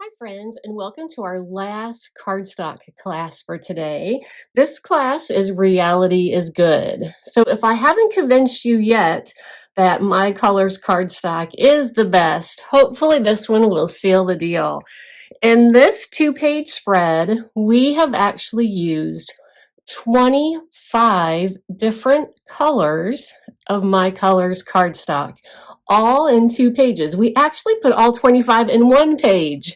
Hi friends, and welcome to our last cardstock class for today. This class is Reality is Good. So if I haven't convinced you yet that My Colors Cardstock is the best, hopefully this one will seal the deal. In this two-page spread, we have actually used 25 different colors of My Colors cardstock, all in 2 pages. We actually put all 25 in 1 page.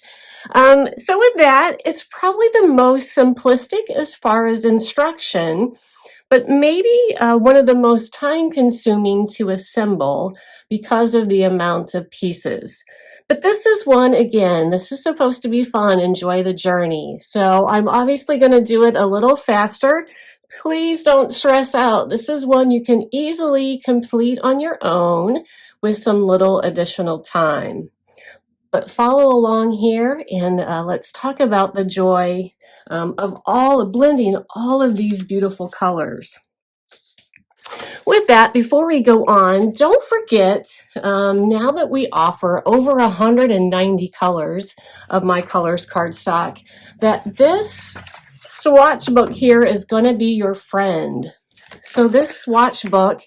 So with that, it's probably the most simplistic as far as instruction, but maybe one of the most time-consuming to assemble because of the amount of pieces. But this is one, again, this is supposed to be fun, enjoy the journey. So I'm obviously going to do it a little faster. Please don't stress out. This is one you can easily complete on your own with some little additional time. But follow along here and let's talk about the joy of blending all of these beautiful colors. With that, before we go on, don't forget, now that we offer over 190 colors of My Colors cardstock, that this swatch book here is going to be your friend. So this swatch book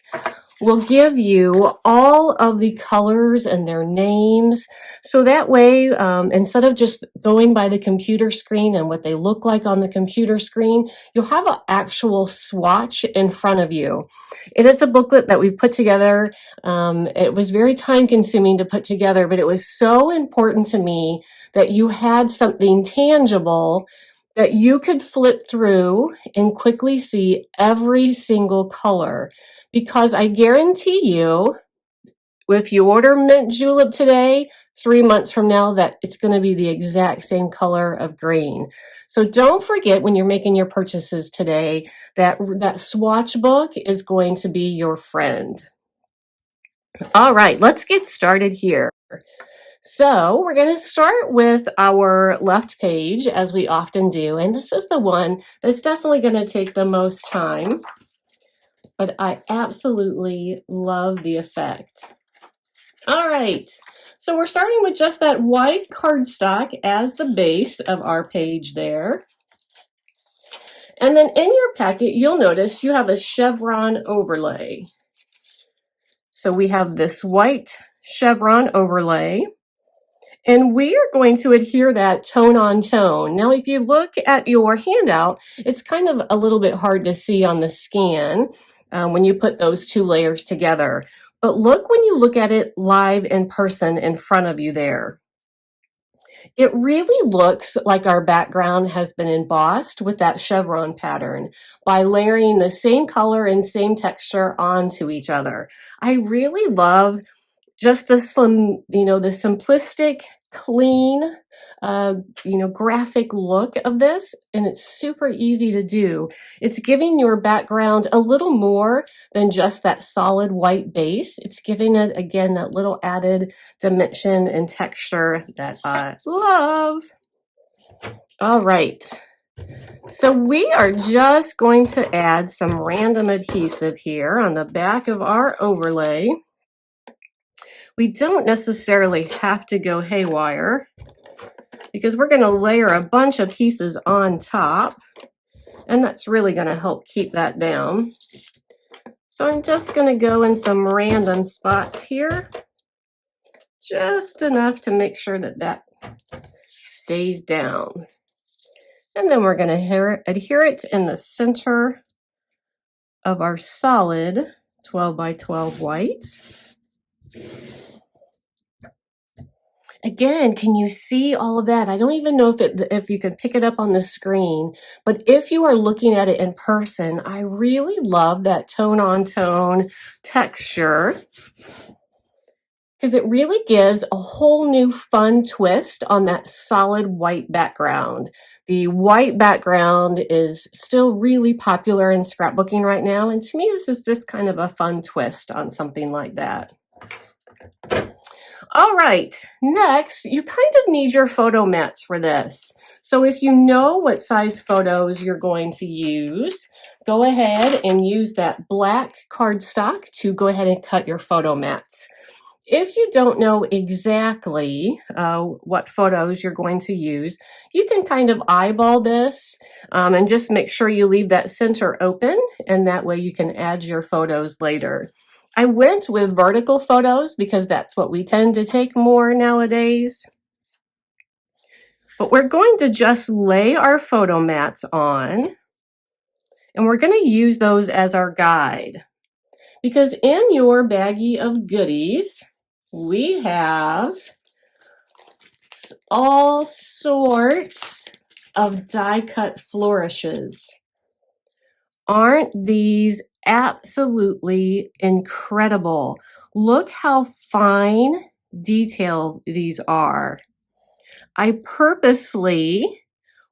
will give you all of the colors and their names. So that way, instead of just going by the computer screen and what they look like on the computer screen, you'll have an actual swatch in front of you. It is a booklet that we've put together. It was very time consuming to put together, but it was so important to me that you had something tangible that you could flip through and quickly see every single color. Because I guarantee you, if you order mint julep today, 3 months from now, that it's going to be the exact same color of green. So don't forget when you're making your purchases today that that swatch book is going to be your friend. All right, let's get started here. So we're going to start with our left page, as we often do, and this is the one that's definitely going to take the most time, but I absolutely love the effect. All right, so we're starting with just that white cardstock as the base of our page there. And then in your packet, you'll notice you have a chevron overlay. So we have this white chevron overlay, and we are going to adhere that tone on tone. Now, if you look at your handout, it's kind of a little bit hard to see on the scan when you put those 2 layers together. But look when you look at it live in person in front of you there. It really looks like our background has been embossed with that chevron pattern by layering the same color and same texture onto each other. I really love just the the simplistic, clean, graphic look of this, and it's super easy to do. It's giving your background a little more than just that solid white base. It's giving it, again, that little added dimension and texture that I love. All right. So we are just going to add some random adhesive here on the back of our overlay. We don't necessarily have to go haywire because we're going to layer a bunch of pieces on top, and that's really going to help keep that down. So I'm just going to go in some random spots here, just enough to make sure that that stays down. And then we're going to adhere it in the center of our solid 12 by 12 white. Again, can you see all of that? I don't even know if you can pick it up on the screen, but if you are looking at it in person, I really love that tone-on-tone texture because it really gives a whole new fun twist on that solid white background. The white background is still really popular in scrapbooking right now, and to me, this is just kind of a fun twist on something like that. All right, next, you kind of need your photo mats for this. So if you know what size photos you're going to use, go ahead and use that black cardstock to go ahead and cut your photo mats. If you don't know exactly what photos you're going to use, you can kind of eyeball this and just make sure you leave that center open, and that way you can add your photos later. I went with vertical photos because that's what we tend to take more nowadays. But we're going to just lay our photo mats on, and we're going to use those as our guide. Because in your baggie of goodies, we have all sorts of die-cut flourishes. Aren't these absolutely incredible? Look how fine detail these are. I purposefully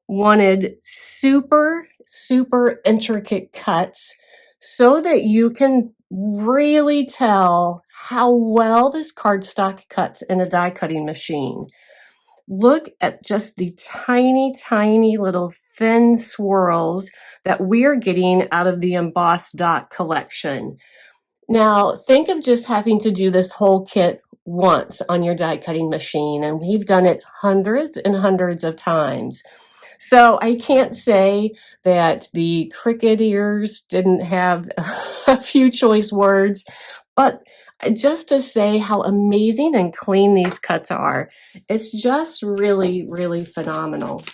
wanted super, super intricate cuts so that you can really tell how well this cardstock cuts in a die cutting machine. Look at just the tiny, tiny little thin swirls that we're getting out of the embossed dot collection. Now, think of just having to do this whole kit once on your die cutting machine, and we've done it hundreds and hundreds of times. So I can't say that the cricket ears didn't have a few choice words, but just to say how amazing and clean these cuts are, it's just really, really phenomenal.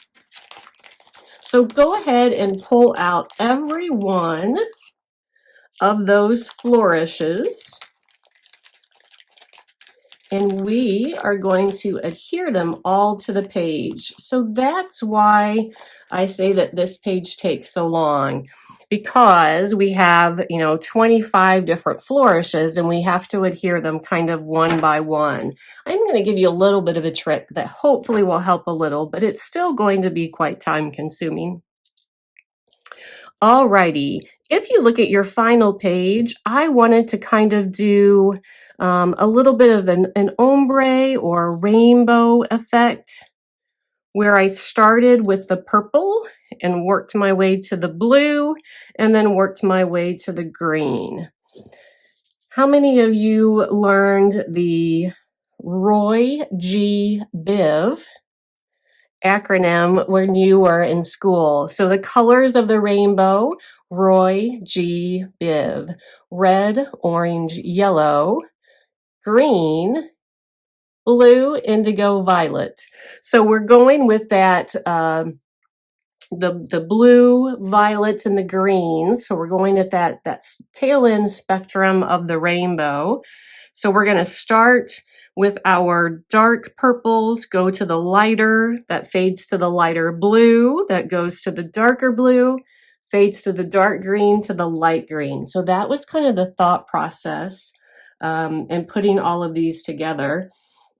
So go ahead and pull out every one of those flourishes, and we are going to adhere them all to the page. So that's why I say that this page takes so long, because we have, 25 different flourishes and we have to adhere them kind of one by one. I'm going to give you a little bit of a trick that hopefully will help a little, but it's still going to be quite time consuming. Alrighty, if you look at your final page, I wanted to kind of do a little bit of an ombre or rainbow effect, where I started with the purple and worked my way to the blue and then worked my way to the green. How many of you learned the Roy G. Biv acronym when you were in school? So the colors of the rainbow: Roy G. Biv: red, orange, yellow, green, blue, indigo, violet. So we're going with that, the blue, violets, and the greens. So we're going at that tail end spectrum of the rainbow. So we're going to start with our dark purples, go to the lighter, that fades to the lighter blue, that goes to the darker blue, fades to the dark green, to the light green. So that was kind of the thought process in putting all of these together.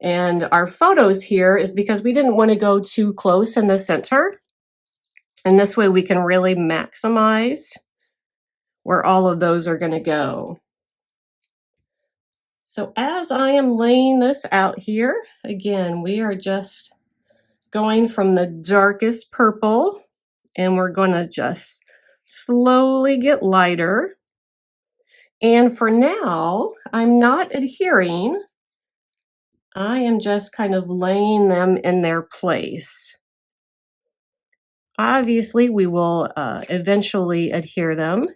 And our photos here is because we didn't want to go too close in the center. And this way we can really maximize where all of those are going to go. So as I am laying this out here, again, we are just going from the darkest purple, and we're going to just slowly get lighter. And for now, I'm not adhering. I am just kind of laying them in their place. Obviously, we will eventually adhere them,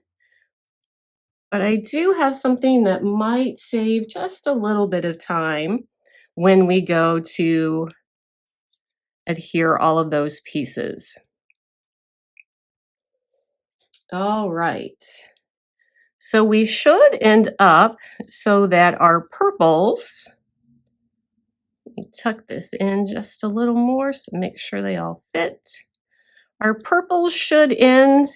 but I do have something that might save just a little bit of time when we go to adhere all of those pieces. All right. So we should end up so that our purples, let me tuck this in just a little more so make sure they all fit. Our purples should end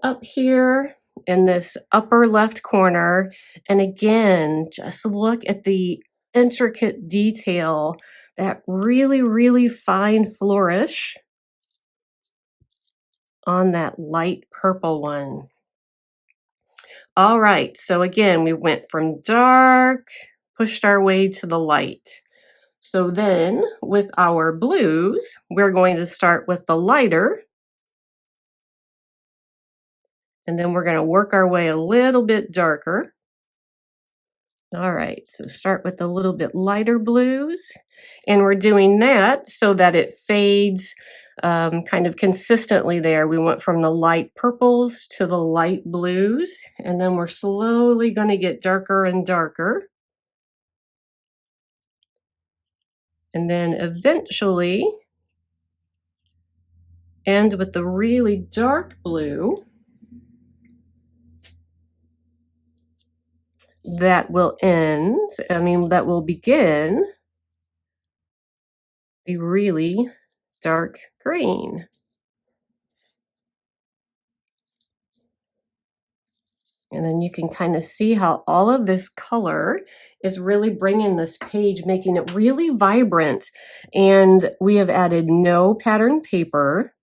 up here in this upper left corner. And again, just look at the intricate detail, that really, really fine flourish on that light purple one. All right, so again, we went from dark, pushed our way to the light. So then with our blues, we're going to start with the lighter, and then we're going to work our way a little bit darker. All right, so start with a little bit lighter blues. And we're doing that so that it fades kind of consistently there. We went from the light purples to the light blues, and then we're slowly going to get darker and darker. And then eventually end with the really dark blue that will begin the really dark green. And then you can kind of see how all of this color is really bringing this page, making it really vibrant. And we have added no pattern paper.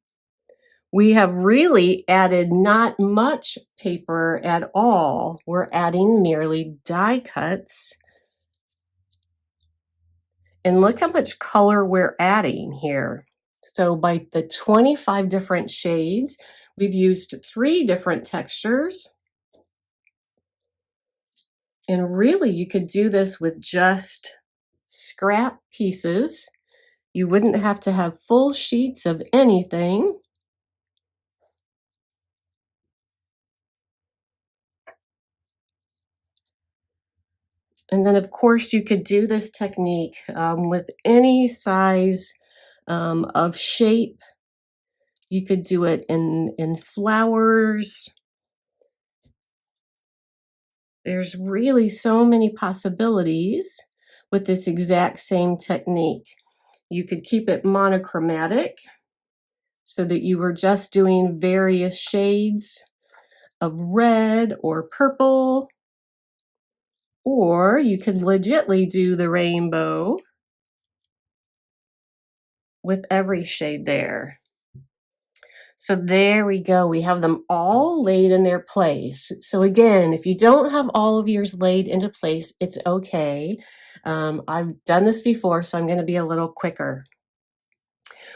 We have really added not much paper at all. We're adding merely die cuts. And look how much color we're adding here. So by the 25 different shades, we've used 3 different textures. And really, you could do this with just scrap pieces. You wouldn't have to have full sheets of anything. And then, of course, you could do this technique with any size of shape. You could do it in flowers. There's really so many possibilities with this exact same technique. You could keep it monochromatic so that you were just doing various shades of red or purple, or you could legitly do the rainbow with every shade there. So there we go. We have them all laid in their place. So again, if you don't have all of yours laid into place, it's okay. I've done this before, so I'm going to be a little quicker.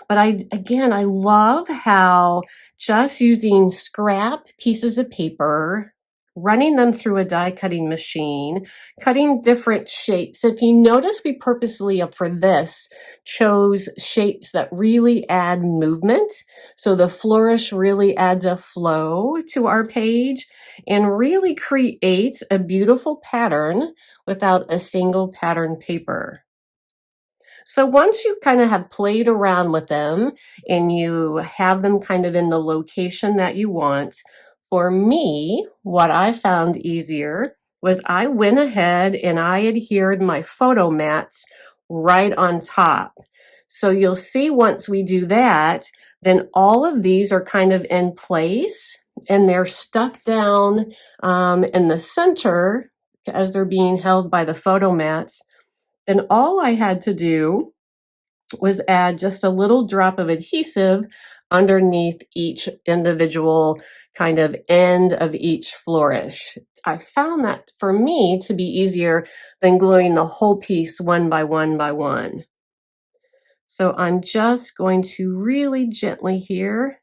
But I love how just using scrap pieces of paper, running them through a die cutting machine, cutting different shapes. If you notice, we purposely for this chose shapes that really add movement. So the flourish really adds a flow to our page and really creates a beautiful pattern without a single pattern paper. So once you kind of have played around with them and you have them kind of in the location that you want, for me, what I found easier was I went ahead and I adhered my photo mats right on top. So you'll see once we do that, then all of these are kind of in place and they're stuck down in the center as they're being held by the photo mats. Then all I had to do was add just a little drop of adhesive underneath each individual kind of end of each flourish. I found that for me to be easier than gluing the whole piece one by one by one. So I'm just going to really gently here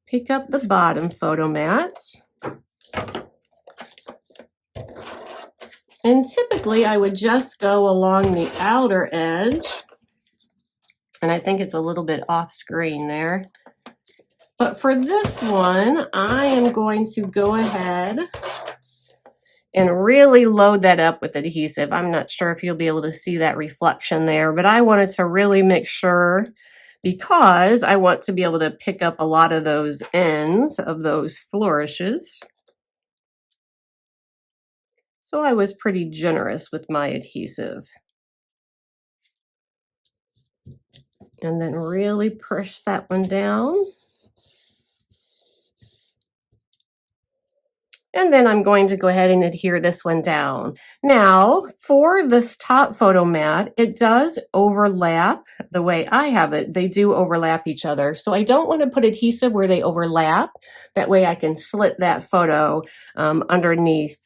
pick up the bottom photo mats. And typically I would just go along the outer edge. And I think it's a little bit off screen there. But for this one, I am going to go ahead and really load that up with adhesive. I'm not sure if you'll be able to see that reflection there, but I wanted to really make sure because I want to be able to pick up a lot of those ends of those flourishes. So I was pretty generous with my adhesive. And then really push that one down. And then I'm going to go ahead and adhere this one down. Now, for this top photo mat, it does overlap the way I have it. They do overlap each other. So I don't want to put adhesive where they overlap. That way I can slit that photo underneath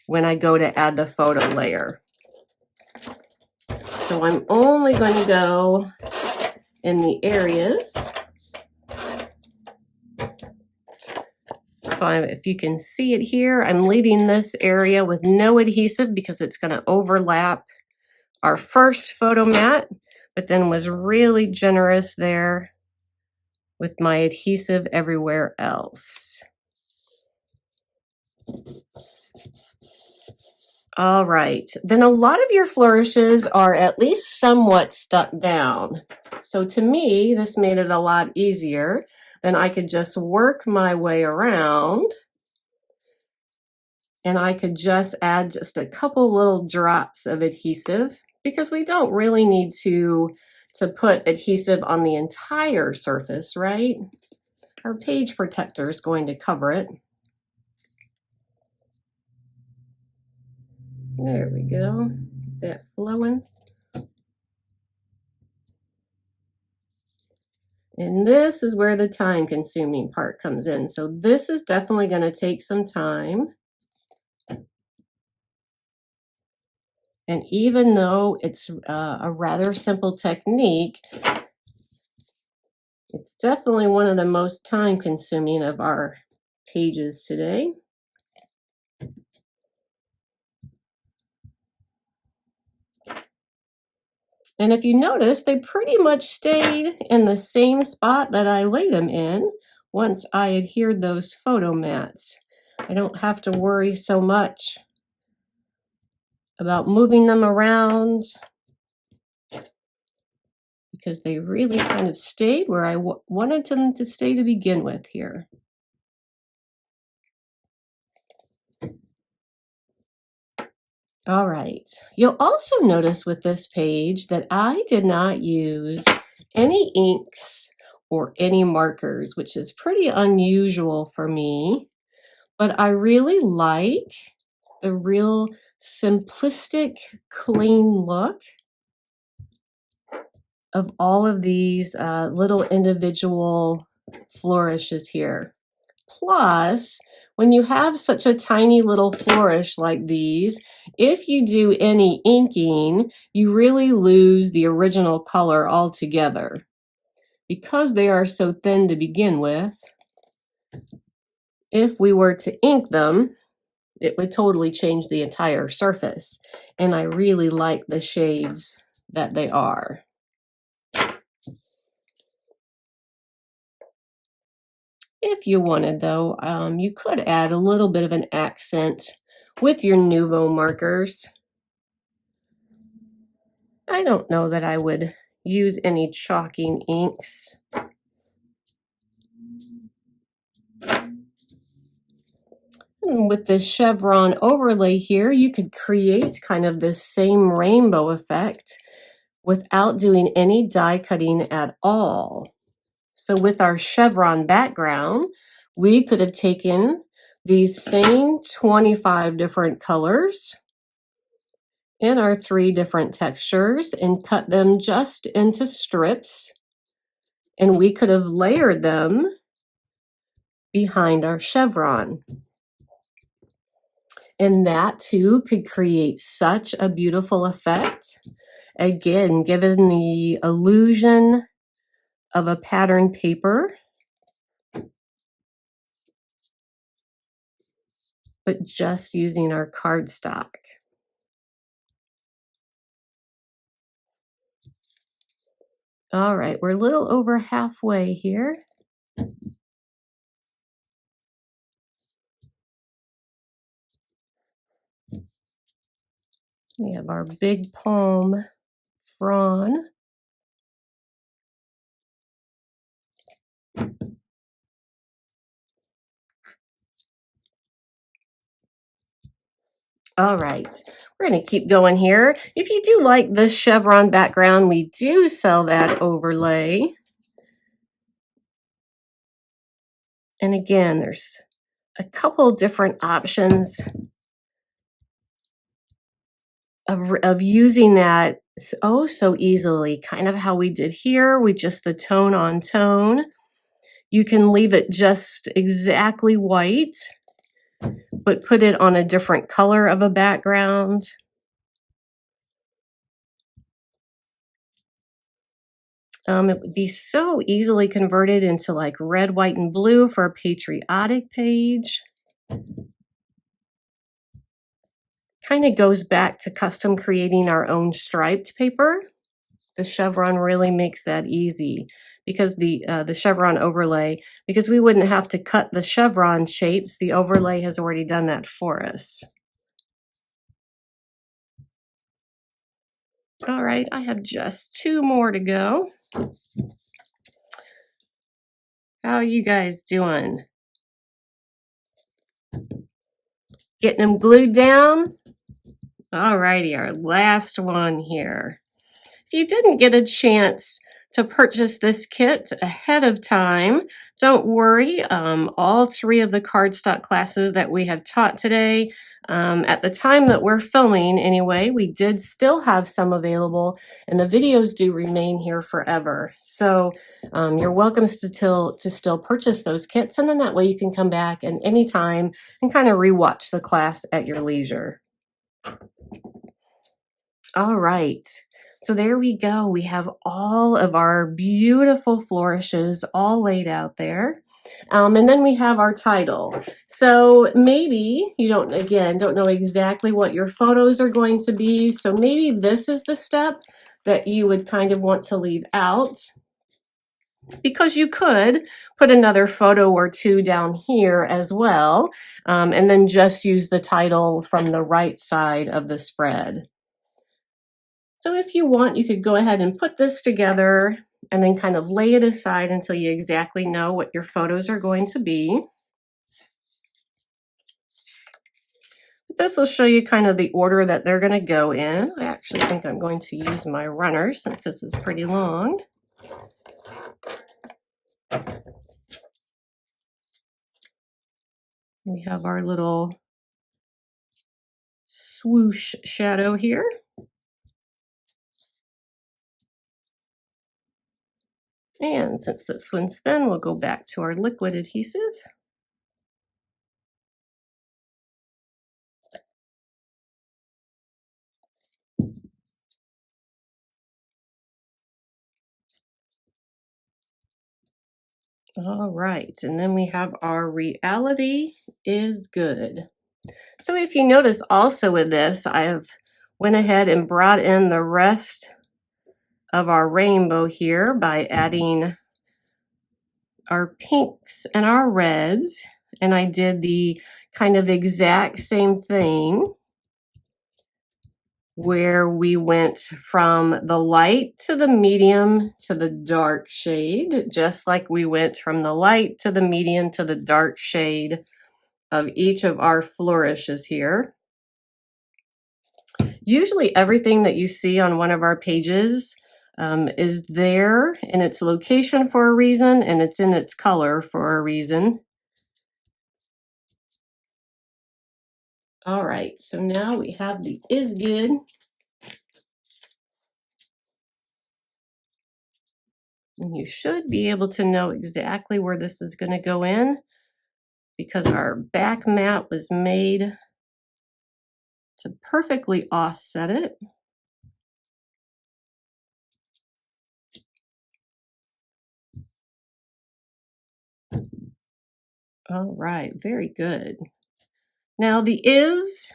when I go to add the photo layer. So I'm only going to go in the areas. So if you can see it here, I'm leaving this area with no adhesive because it's going to overlap our first photo mat, but then was really generous there with my adhesive everywhere else. All right, then a lot of your flourishes are at least somewhat stuck down. So to me, this made it a lot easier. Then I could just work my way around, and I could just add just a couple little drops of adhesive because we don't really need to put adhesive on the entire surface, right? Our page protector is going to cover it. There we go, get that flowing. And this is where the time-consuming part comes in. So this is definitely going to take some time. And even though it's a rather simple technique, it's definitely one of the most time-consuming of our pages today. And if you notice, they pretty much stayed in the same spot that I laid them in once I adhered those photo mats. I don't have to worry so much about moving them around because they really kind of stayed where I wanted them to stay to begin with here. All right, you'll also notice with this page that I did not use any inks or any markers, which is pretty unusual for me, but I really like the real simplistic, clean look of all of these little individual flourishes here. Plus, when you have such a tiny little flourish like these, if you do any inking, you really lose the original color altogether. Because they are so thin to begin with, if we were to ink them, it would totally change the entire surface. And I really like the shades that they are. If you wanted, though, you could add a little bit of an accent with your Nuvo markers. I don't know that I would use any chalking inks. And with this chevron overlay here, you could create kind of this same rainbow effect without doing any die cutting at all. So with our chevron background, we could have taken these same 25 different colors in our 3 different textures and cut them just into strips. And we could have layered them behind our chevron. And that too could create such a beautiful effect. Again, given the illusion of a pattern paper, but just using our cardstock. All right, we're a little over halfway here. We have our big palm frond. All right, we're going to keep going here. If you do like this chevron background, we do sell that overlay. And again, there's a couple different options of using that so easily, kind of how we did here with just the tone on tone. You can leave it just exactly white, but put it on a different color of a background. It would be so easily converted into like red, white, and blue for a patriotic page. Kind of goes back to custom creating our own striped paper. The chevron really makes that easy because the chevron overlay, because we wouldn't have to cut the chevron shapes. The overlay has already done that for us. All right, I have just 2 more to go. How are you guys doing? Getting them glued down? All righty, our last one here. If you didn't get a chance to purchase this kit ahead of time, don't worry. All 3 of the cardstock classes that we have taught today, at the time that we're filming anyway, we did still have some available, and the videos do remain here forever. So you're welcome to still purchase those kits, and then that way you can come back at any time and kind of rewatch the class at your leisure. All right. So there we go. We have all of our beautiful flourishes all laid out there. And then we have our title. So maybe you don't know exactly what your photos are going to be. So maybe this is the step that you would kind of want to leave out, because you could put another photo or 2 down here as well, and then just use the title from the right side of the spread. So if you want, you could go ahead and put this together and then kind of lay it aside until you exactly know what your photos are going to be. This will show you kind of the order that they're going to go in. I actually think I'm going to use my runner since this is pretty long. We have our little swoosh shadow here. And since this one's thin, we'll go back to our liquid adhesive. All right, and then we have our reality is good. So if you notice also with this, I have went ahead and brought in the rest of our rainbow here by adding our pinks and our reds, and I did the kind of exact same thing where we went from the light to the medium to the dark shade, just like we went from the light to the medium to the dark shade of each of our flourishes here. Usually everything that you see on one of our pages is there in its location for a reason, and it's in its color for a reason. All right, so now we have the is good. And you should be able to know exactly where this is going to go in, because our back mat was made to perfectly offset it. All right, very good. Now the is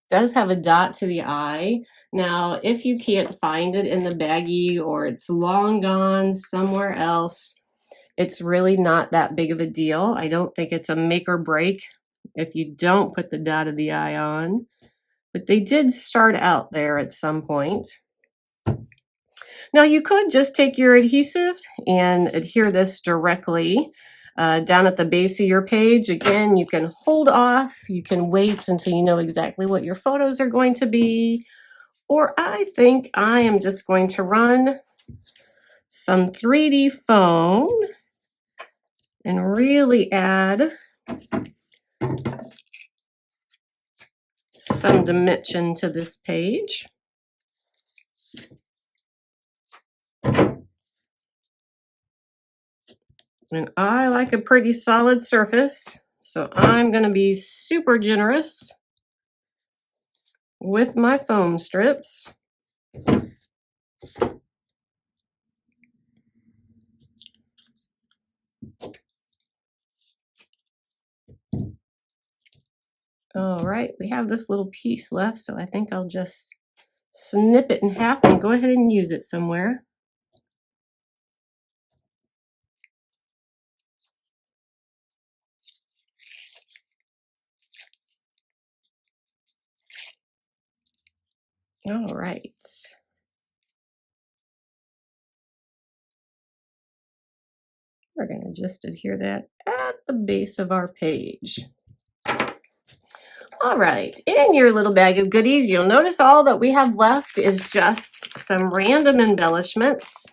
does have a dot to the I. Now, if you can't find it in the baggie or it's long gone somewhere else, it's really not that big of a deal. I don't think it's a make or break if you don't put the dot of the I on, but they did start out there at some point. Now you could just take your adhesive and adhere this directly down at the base of your page. Again, you can hold off, you can wait until you know exactly what your photos are going to be, or I think I am just going to run some 3D foam and really add some dimension to this page. And I like a pretty solid surface, so I'm going to be super generous with my foam strips. All right, we have this little piece left, so I think I'll just snip it in half and go ahead and use it somewhere. All right. We're going to just adhere that at the base of our page. All right, in your little bag of goodies, you'll notice all that we have left is just some random embellishments.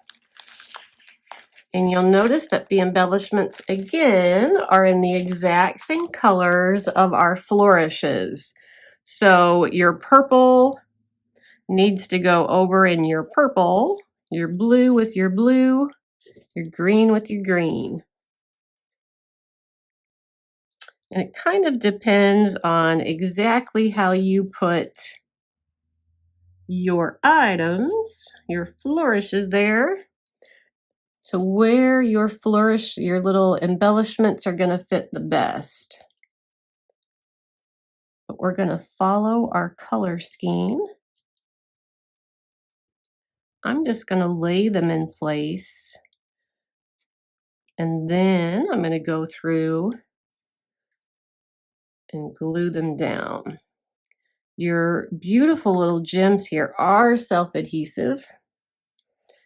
And you'll notice that the embellishments, again, are in the exact same colors of our flourishes. So your purple needs to go over in your purple, your blue with your blue, your green with your green. And it kind of depends on exactly how you put your items, your flourishes there. So where your flourish, your little embellishments are going to fit the best. But we're going to follow our color scheme. I'm just going to lay them in place. And then I'm going to go through and glue them down. Your beautiful little gems here are self-adhesive.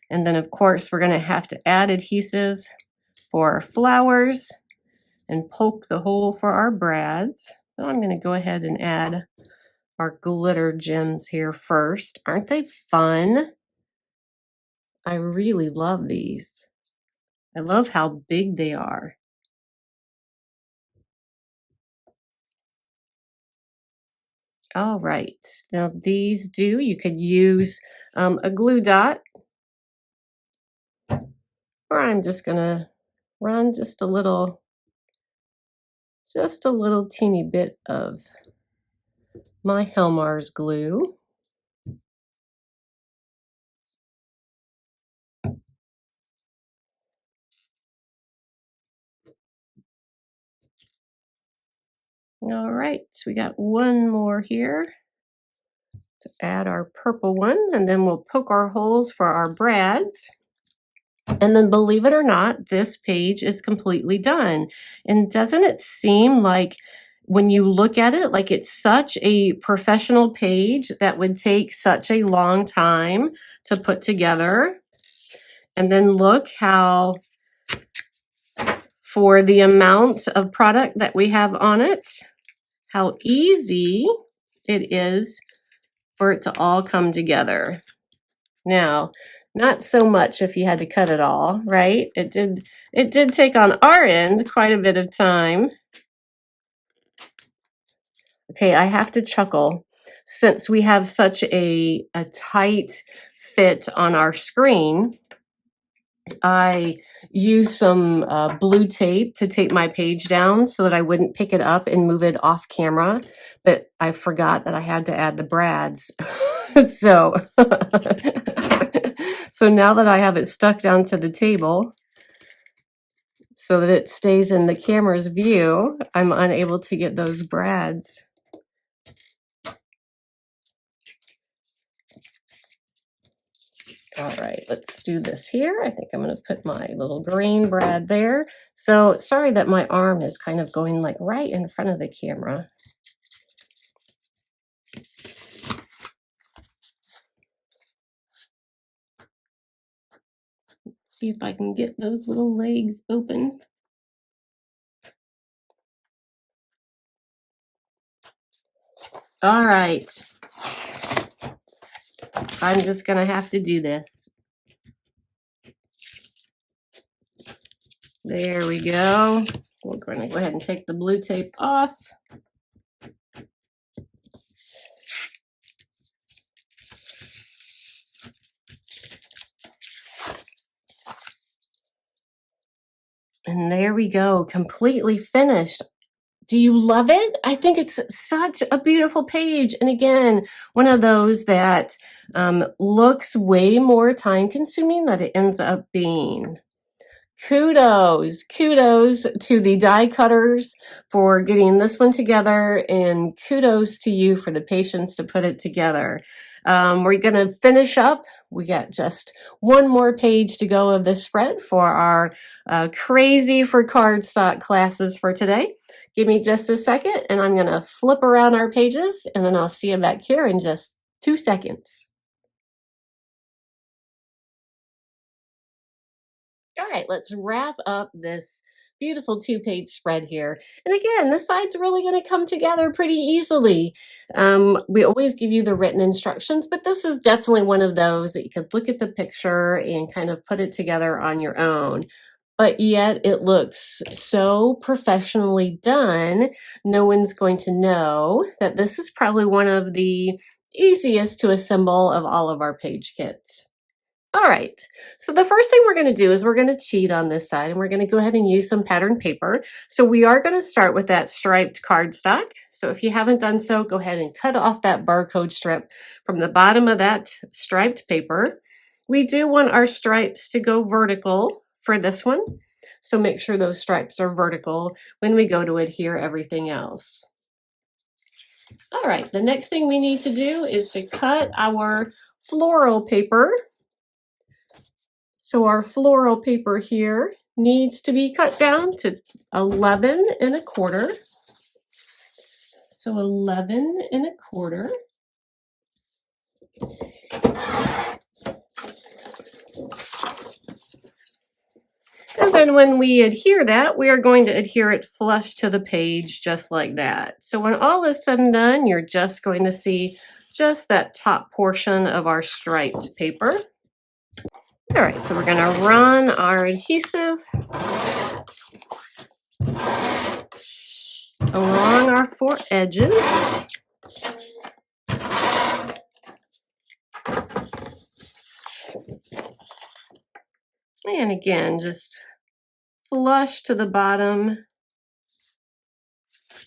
And then, of course, we're going to have to add adhesive for our flowers and poke the hole for our brads. So I'm going to go ahead and add our glitter gems here first. Aren't they fun? I really love these. I love how big they are. All right, now these you could use a glue dot, or I'm just gonna run just a little teeny bit of my Helmar's glue. All right, so we got one more here to add our purple one, and then we'll poke our holes for our brads. And then, believe it or not, this page is completely done. And doesn't it seem like when you look at it, like it's such a professional page that would take such a long time to put together? And then look how, for the amount of product that we have on it, how easy it is for it to all come together. Now, not so much if you had to cut it all, right? It did take on our end quite a bit of time. Okay, I have to chuckle. Since we have such a tight fit on our screen, I used some blue tape to tape my page down so that I wouldn't pick it up and move it off camera, but I forgot that I had to add the brads. So, so now that I have it stuck down to the table so that it stays in the camera's view, I'm unable to get those brads. All right, let's do this here. I think I'm going to put my little green brad there. So sorry that my arm is kind of going like right in front of the camera. Let's see if I can get those little legs open. All right. I'm just going to have to do this. There we go. We're going to go ahead and take the blue tape off. And there we go, completely finished. Do you love it? I think it's such a beautiful page. And again, one of those that looks way more time consuming than it ends up being. Kudos to the die cutters for getting this one together, and kudos to you for the patience to put it together. We're going to finish up. We got just one more page to go of this spread for our Crazy for Cardstock classes for today. Give me just a second, and I'm going to flip around our pages, and then I'll see you back here in just 2 seconds. All right, let's wrap up this beautiful 2-page spread here. And again, the side's really going to come together pretty easily. We always give you the written instructions, but this is definitely one of those that you could look at the picture and kind of put it together on your own. But yet it looks so professionally done, no one's going to know that this is probably one of the easiest to assemble of all of our page kits. All right, so the first thing we're going to do is we're going to cheat on this side, and we're going to go ahead and use some pattern paper. So we are going to start with that striped cardstock. So if you haven't done so, go ahead and cut off that barcode strip from the bottom of that striped paper. We do want our stripes to go vertical for this one, so make sure those stripes are vertical when we go to adhere everything else. All right, the next thing we need to do is to cut our floral paper. So our floral paper here needs to be cut down to 11 1/4. So 11 1/4. And then when we adhere that, we are going to adhere it flush to the page just like that. So when all is said and done, you're just going to see just that top portion of our striped paper. All right, so we're going to run our adhesive along our 4 edges. And again, just flush to the bottom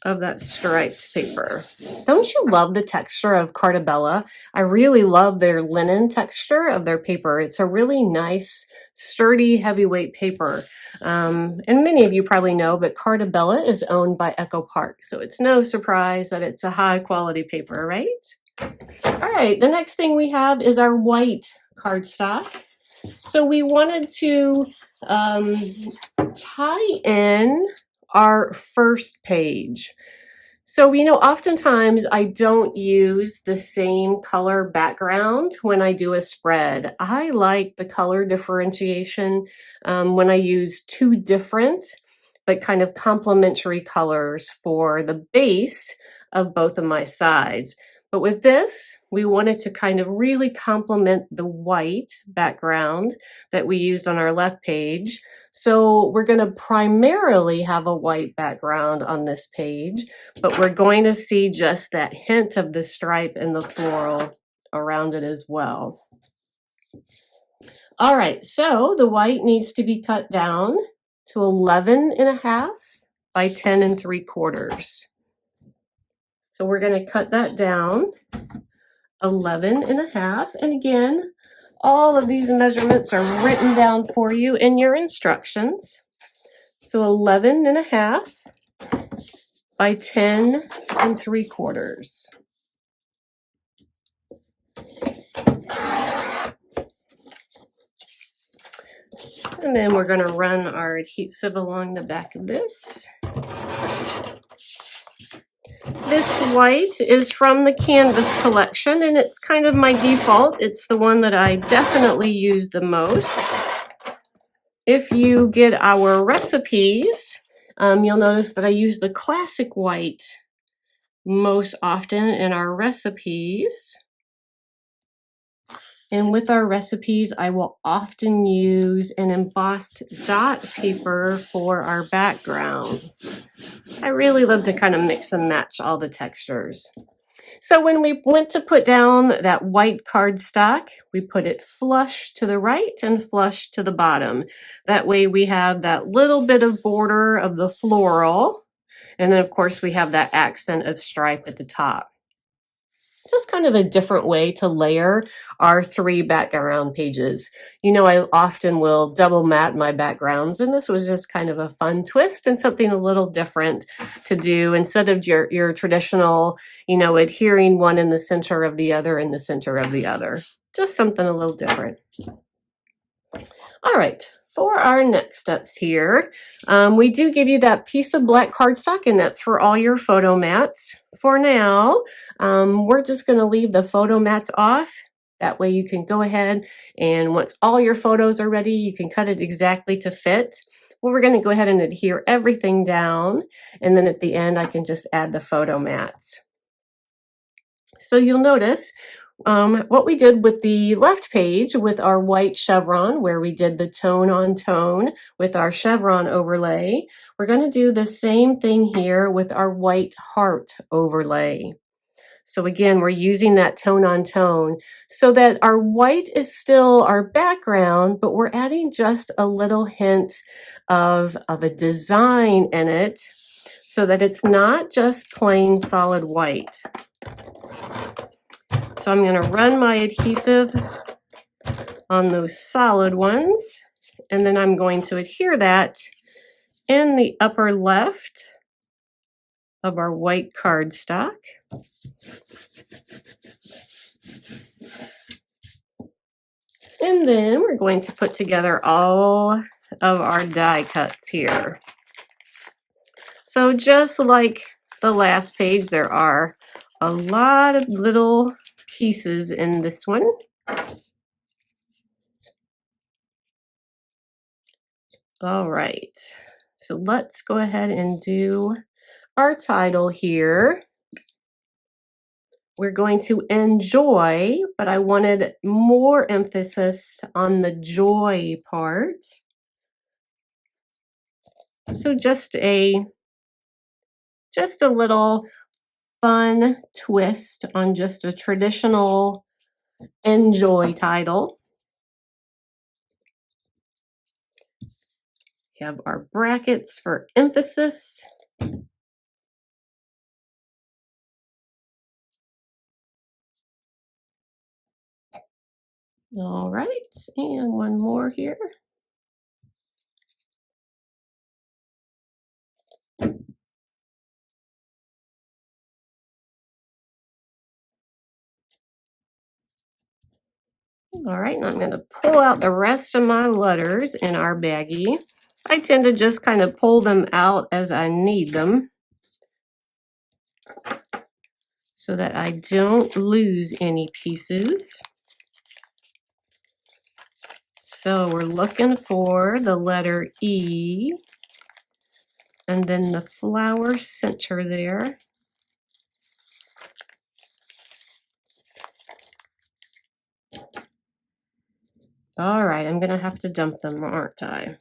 of that striped paper. Don't you love the texture of Cartabella? I really love their linen texture of their paper. It's a really nice, sturdy, heavyweight paper. And many of you probably know, but Cartabella is owned by Echo Park. So it's no surprise that it's a high quality paper, right? All right, the next thing we have is our white cardstock. So we wanted to tie in our first page. So, oftentimes I don't use the same color background when I do a spread. I like the color differentiation when I use 2 different but kind of complementary colors for the base of both of my sides. But with this, we wanted to kind of really complement the white background that we used on our left page. So we're going to primarily have a white background on this page, but we're going to see just that hint of the stripe and the floral around it as well. All right, so the white needs to be cut down to 11 1/2 by 10 3/4. So we're going to cut that down 11 1/2. And again, all of these measurements are written down for you in your instructions. So 11 1/2 by 10 3/4. And then we're going to run our adhesive along the back of this. This white is from the Canvas collection, and it's kind of my default. It's the one that I definitely use the most. If you get our recipes, you'll notice that I use the classic white most often in our recipes. And with our recipes, I will often use an embossed dot paper for our backgrounds. I really love to kind of mix and match all the textures. So when we went to put down that white cardstock, we put it flush to the right and flush to the bottom. That way we have that little bit of border of the floral. And then of course we have that accent of stripe at the top. Just kind of a different way to layer our 3 background pages. You know, I often will double mat my backgrounds, and this was just kind of a fun twist and something a little different to do instead of your traditional, you know, adhering one in the center of the other in the center of the other. Just something a little different. All right, for our next steps here, we do give you that piece of black cardstock, and that's for all your photo mats. For now, we're just going to leave the photo mats off. That way you can go ahead and once all your photos are ready, you can cut it exactly to fit. Well, we're going to go ahead and adhere everything down, and then at the end I can just add the photo mats. So you'll notice what we did with the left page with our white chevron, where we did the tone on tone with our chevron overlay. We're going to do the same thing here with our white heart overlay. So again, we're using that tone on tone so that our white is still our background, but we're adding just a little hint of a design in it so that it's not just plain solid white. So I'm going to run my adhesive on those solid ones, and then I'm going to adhere that in the upper left of our white cardstock. And then we're going to put together all of our die cuts here. So just like the last page, there are a lot of little pieces in this one. All right, so let's go ahead and do our title here. We're going to enjoy, but I wanted more emphasis on the joy part. So just a little fun twist on just a traditional enjoy title. We have our brackets for emphasis. All right, and one more here. All right, and I'm going to pull out the rest of my letters in our baggie. I tend to just kind of pull them out as I need them so that I don't lose any pieces. So we're looking for the letter E and then the flower center there. All right, I'm going to have to dump them, aren't I?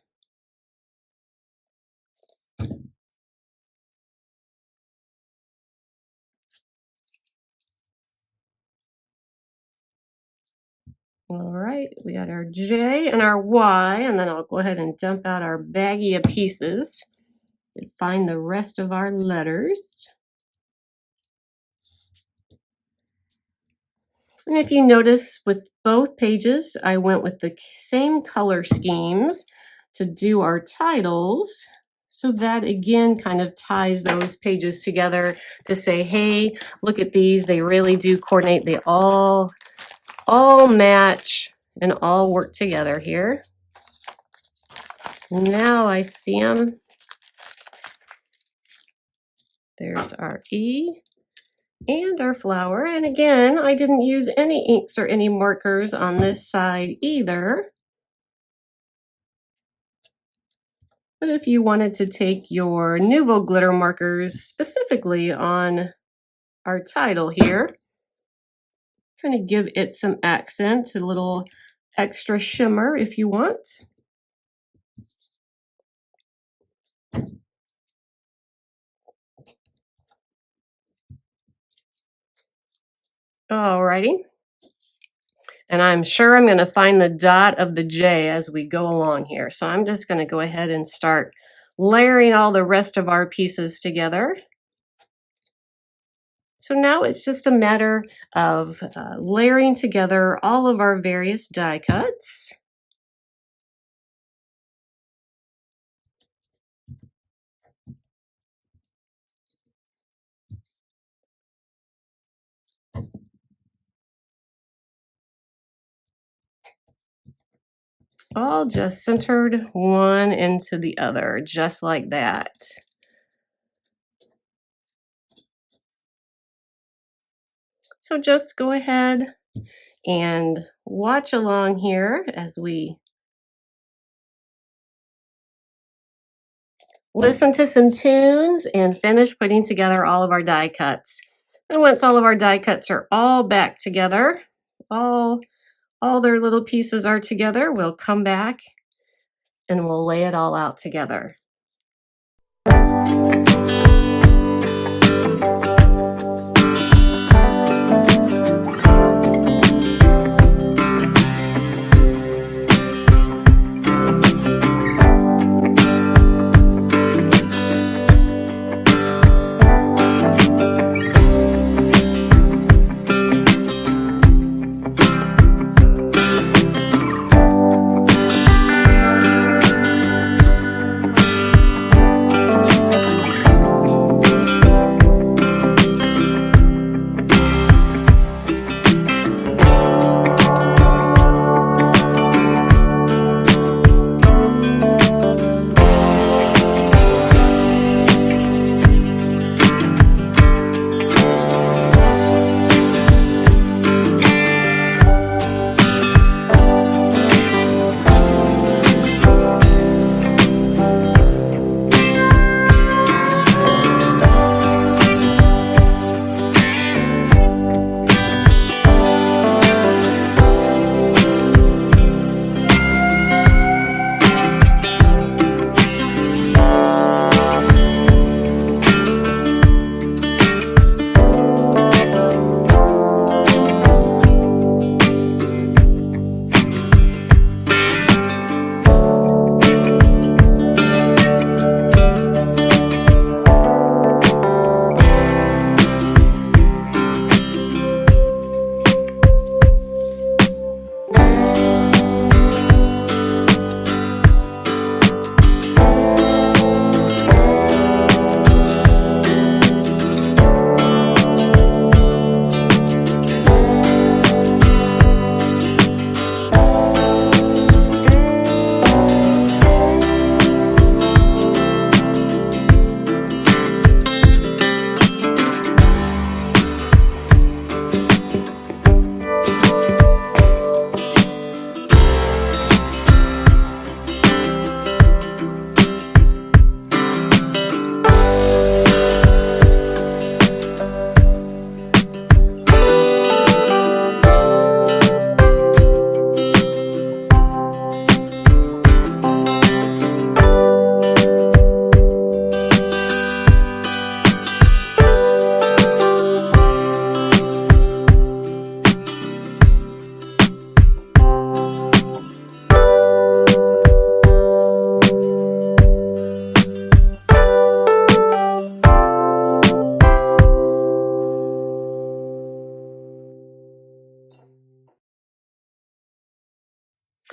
All right, we got our J and our Y, and then I'll go ahead and dump out our baggie of pieces and find the rest of our letters. And if you notice with both pages, I went with the same color schemes to do our titles. So that again kind of ties those pages together to say, hey, look at these. They really do coordinate. They all match and all work together here. Now I see them. There's our E and our flower. And again, I didn't use any inks or any markers on this side either. But if you wanted to take your Nouveau glitter markers specifically on our title here, kind of give it some accent, a little extra shimmer if you want. Alrighty. And I'm sure I'm going to find the dot of the J as we go along here. So I'm just going to go ahead and start layering all the rest of our pieces together. So now it's just a matter of layering together all of our various die cuts. All just centered one into the other, just like that. So just go ahead and watch along here as we listen to some tunes and finish putting together all of our die cuts. And once all of our die cuts are all back together, all their little pieces are together, we'll come back and we'll lay it all out together.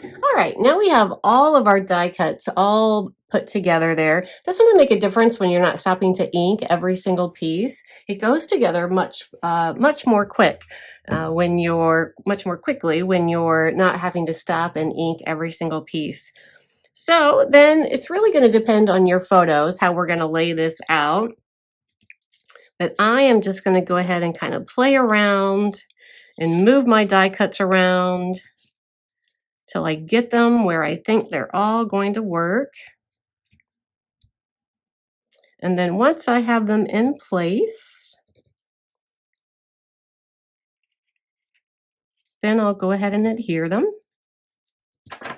All right, now we have all of our die cuts all put together there. That's going to make a difference when you're not stopping to ink every single piece. It goes together much more quickly when you're not having to stop and ink every single piece. So then it's really going to depend on your photos, how we're going to lay this out. But I am just going to go ahead and kind of play around and move my die cuts around till I get them where I think they're all going to work. And then once I have them in place, then I'll go ahead and adhere them. I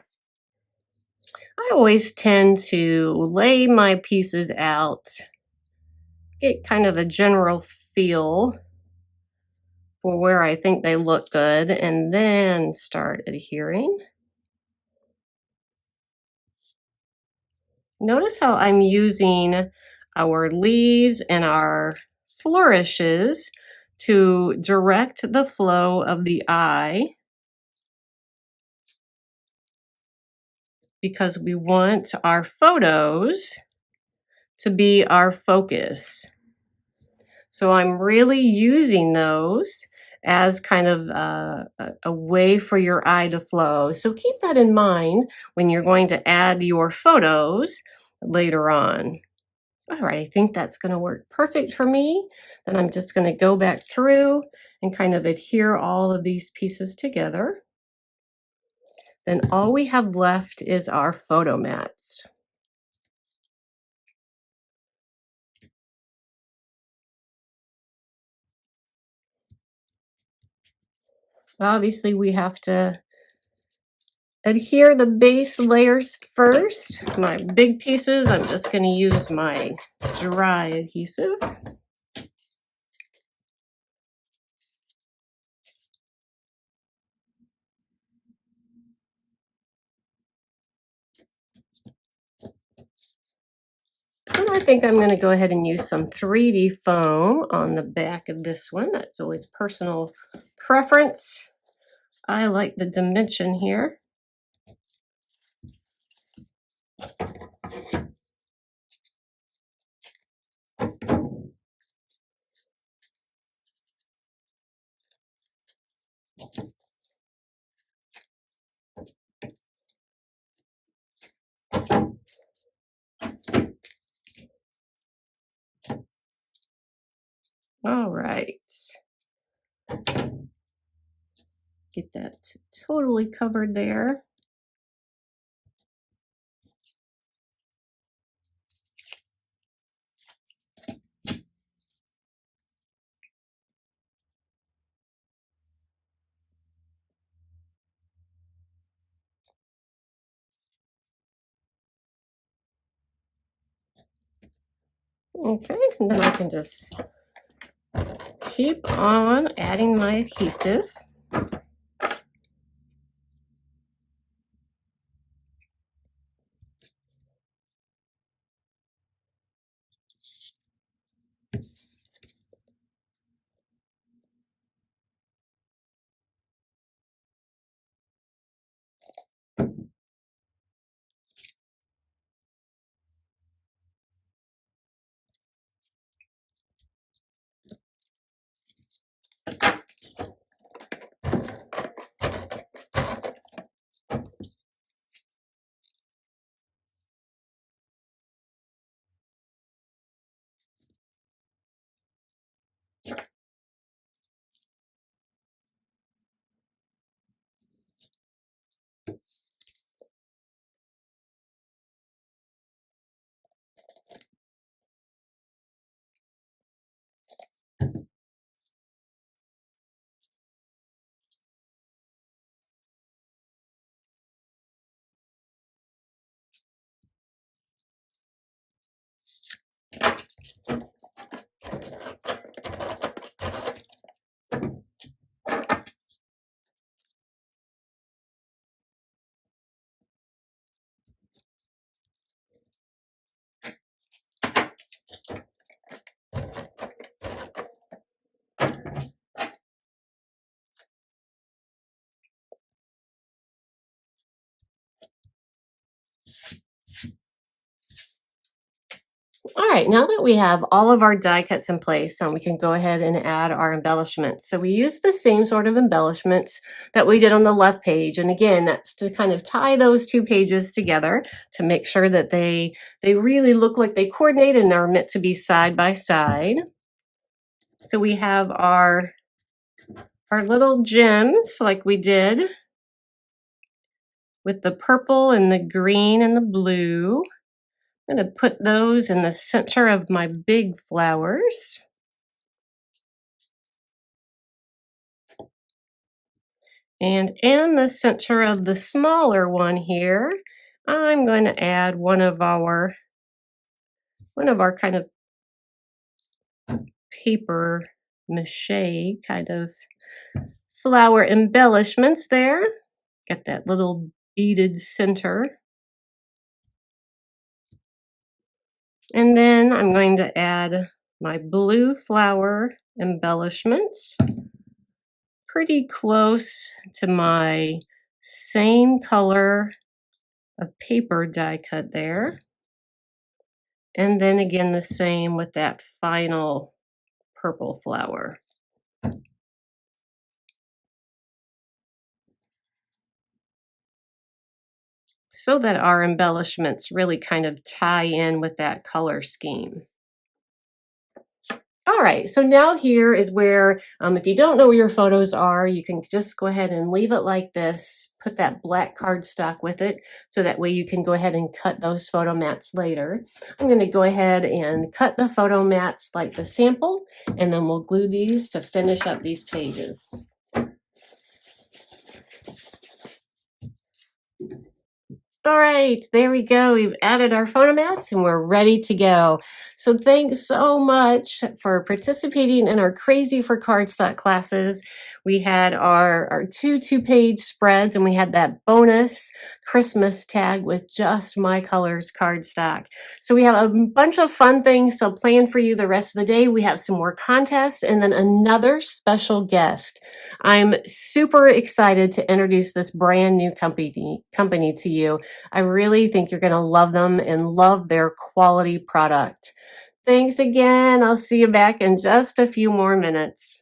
always tend to lay my pieces out, get kind of a general feel for where I think they look good, and then start adhering. Notice how I'm using our leaves and our flourishes to direct the flow of the eye, because we want our photos to be our focus. So I'm really using those as kind of a way for your eye to flow. So keep that in mind when you're going to add your photos later on. All right, I think that's going to work perfect for me. Then I'm just going to go back through and kind of adhere all of these pieces together. Then all we have left is our photo mats. Obviously, we have to adhere the base layers first. My big pieces, I'm just going to use my dry adhesive. And I think I'm going to go ahead and use some 3D foam on the back of this one. That's always personal preference. I like the dimension here. All right. Get that totally covered there. Okay, and then I can just keep on adding my adhesive. All right, now that we have all of our die cuts in place, we can go ahead and add our embellishments. So we use the same sort of embellishments that we did on the left page. And again, that's to kind of tie those two pages together to make sure that they really look like they coordinate and are meant to be side by side. So we have our little gems like we did with the purple and the green and the blue. I'm going to put those in the center of my big flowers. And in the center of the smaller one here, I'm going to add one of our kind of paper mache kind of flower embellishments there. Got that little beaded center. And then I'm going to add my blue flower embellishments pretty close to my same color of paper die cut there. And then again, the same with that final purple flower. So that our embellishments really kind of tie in with that color scheme. All right, so now here is where, if you don't know where your photos are, you can just go ahead and leave it like this, put that black cardstock with it, so that way you can go ahead and cut those photo mats later. I'm gonna go ahead and cut the photo mats like the sample, and then we'll glue these to finish up these pages. All right, there we go. We've added our photo mats and we're ready to go. So thanks so much for participating in our Crazy for Cardstock classes. We had our two-page spreads, and we had that bonus Christmas tag with just My Colors Cardstock. So we have a bunch of fun things still planned for you the rest of the day. We have some more contests and then another special guest. I'm super excited to introduce this brand new company to you. I really think you're going to love them and love their quality product. Thanks again. I'll see you back in just a few more minutes.